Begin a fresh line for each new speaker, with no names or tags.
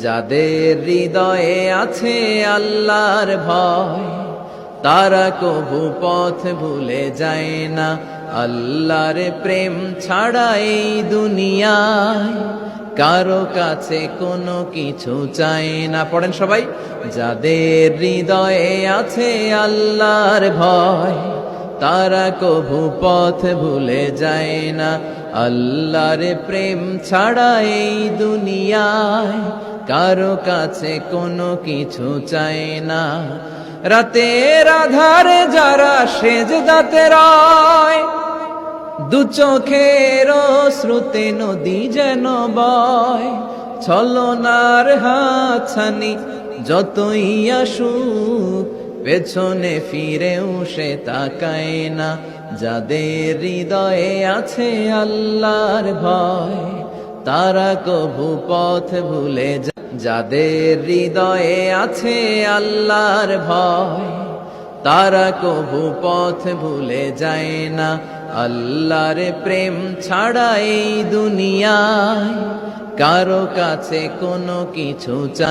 যাদের হৃদয়ে আছে আল্লাহর ভয়, তারা কভু পথ ভুলে যায় না। আল্লাহর প্রেম ছাড়া এই দুনিয়ায় কারো কাছে কোনো কিছু চাই না। পড়েন সবাই। যাদের হৃদয়ে আছে আল্লাহর ভয়, তারা কভু পথ ভুলে যায় না। আল্লাহর প্রেম ছাড়া এই দুনিয়ায় কারো কাছে কোনো কিছু চাই না। রাতের আধারে যারা সেজদাতে রয়, দু চোখের শ্রুতে নদী যেন বয়। ছলনার হাতছানি যতই আসুক, পেছনে ফিরেও সে তাকায় না। যাদের হৃদয়ে আছে আল্লাহর ভয়, তারা কভু পথ ভুলে যায়। যাদের হৃদয়ে আছে আল্লাহর ভয়, তারা কভু পথ ভুলে যায় না। আল্লাহর প্রেম ছাড়া এই দুনিয়ায় কারো কাছে কোনো কিছু চায়